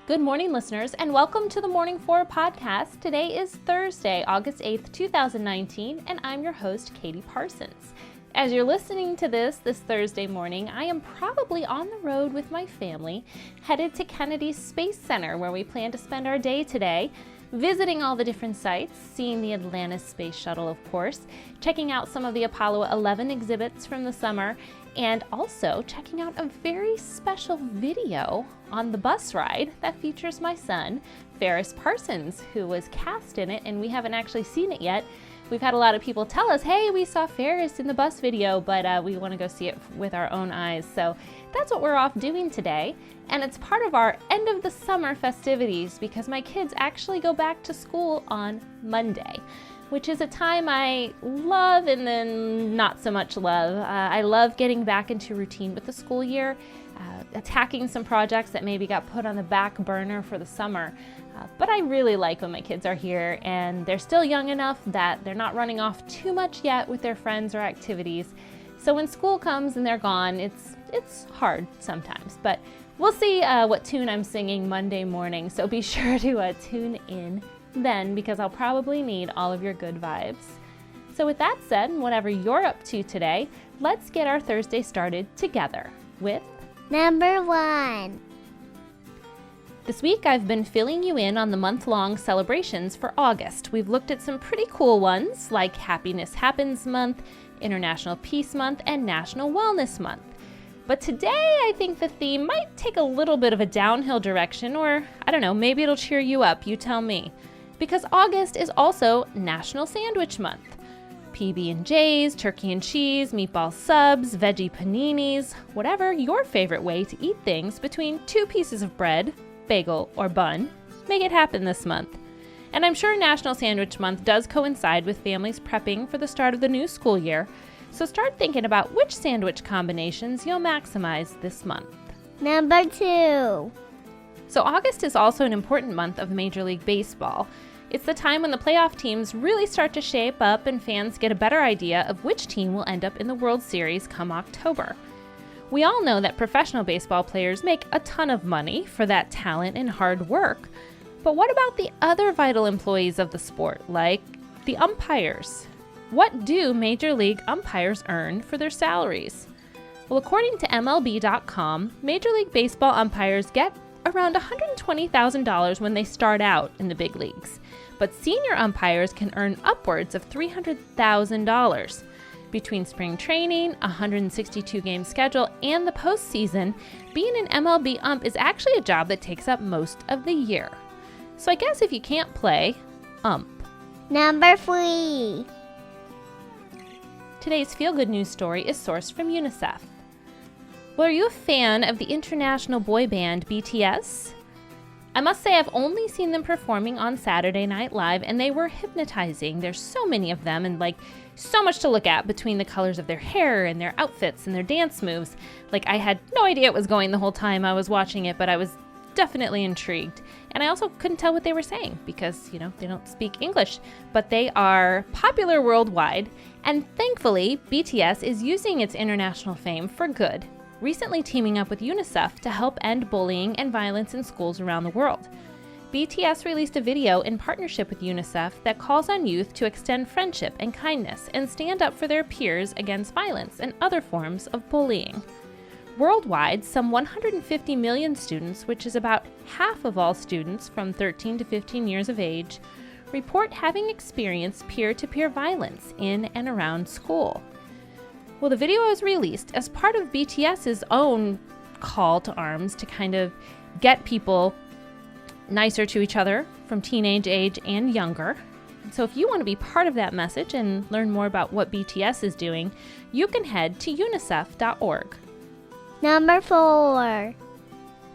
Good morning, listeners, and welcome to the Morning 4 podcast. Today is Thursday, August 8th, 2019, and I'm your host, Katie Parsons. As you're listening to this Thursday morning, I am probably on the road with my family, headed to Kennedy Space Center, where we plan to spend our day today, visiting all the different sites, seeing the Atlantis Space Shuttle, of course, checking out some of the Apollo 11 exhibits from the summer, and also checking out a very special video on the bus ride that features my son, Ferris Parsons, who was cast in it, and we haven't actually seen it yet. We've had a lot of people tell us, hey, we saw Ferris in the bus video, but we want to go see it with our own eyes. So that's what we're off doing today. And it's part of our end of the summer festivities because my kids actually go back to school on Monday, which is a time I love and then not so much love. I love getting back into routine with the school year, attacking some projects that maybe got put on the back burner for the summer. But I really like when my kids are here and they're still young enough that they're not running off too much yet with their friends or activities. So when school comes and they're gone, it's hard sometimes. But we'll see what tune I'm singing Monday morning, so be sure to tune in then because I'll probably need all of your good vibes. So with that said, whatever you're up to today, let's get our Thursday started together with Number 1. This week I've been filling you in on the month-long celebrations for August. We've looked at some pretty cool ones like Happiness Happens Month, International Peace Month, and National Wellness Month. But today I think the theme might take a little bit of a downhill direction, or I don't know, maybe it'll cheer you up, you tell me. Because August is also National Sandwich Month. PB&Js, turkey and cheese, meatball subs, veggie paninis, whatever your favorite way to eat things between two pieces of bread, bagel, or bun, make it happen this month. And I'm sure National Sandwich Month does coincide with families prepping for the start of the new school year, so start thinking about which sandwich combinations you'll maximize this month. Number 2. So August is also an important month of Major League Baseball. It's the time when the playoff teams really start to shape up and fans get a better idea of which team will end up in the World Series come October. We all know that professional baseball players make a ton of money for that talent and hard work. But what about the other vital employees of the sport, like the umpires? What do Major League umpires earn for their salaries? Well, according to MLB.com, Major League Baseball umpires get around $120,000 when they start out in the big leagues. But senior umpires can earn upwards of $300,000. Between spring training, a 162-game schedule, and the postseason, being an MLB ump is actually a job that takes up most of the year. So I guess if you can't play, ump. Number 3. Today's feel-good news story is sourced from UNICEF. Well, are you a fan of the international boy band BTS? I must say I've only seen them performing on Saturday Night Live, and they were hypnotizing. There's so many of them and so much to look at between the colors of their hair and their outfits and their dance moves. I had no idea it was going the whole time I was watching it, but I was definitely intrigued. And I also couldn't tell what they were saying because, they don't speak English, but they are popular worldwide. And thankfully, BTS is using its international fame for good, recently teaming up with UNICEF to help end bullying and violence in schools around the world. BTS released a video in partnership with UNICEF that calls on youth to extend friendship and kindness and stand up for their peers against violence and other forms of bullying. Worldwide, some 150 million students, which is about half of all students from 13 to 15 years of age, report having experienced peer-to-peer violence in and around school. Well, the video was released as part of BTS's own call to arms to kind of get people nicer to each other from teenage age and younger. So if you want to be part of that message and learn more about what BTS is doing, you can head to unicef.org. Number 4.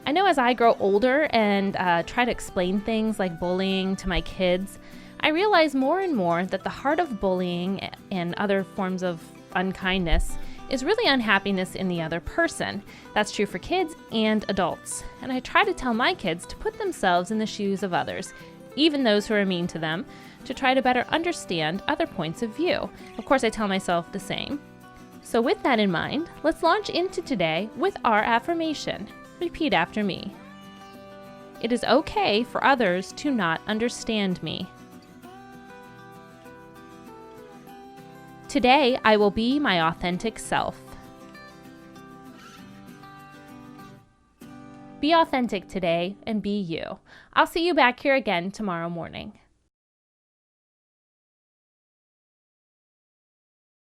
I know as I grow older and try to explain things like bullying to my kids, I realize more and more that the heart of bullying and other forms of unkindness is really unhappiness in the other person. That's true for kids and adults. And I try to tell my kids to put themselves in the shoes of others, even those who are mean to them, to try to better understand other points of view. Of course, I tell myself the same. So with that in mind, let's launch into today with our affirmation. Repeat after me. It is okay for others to not understand me. Today, I will be my authentic self. Be authentic today and be you. I'll see you back here again tomorrow morning.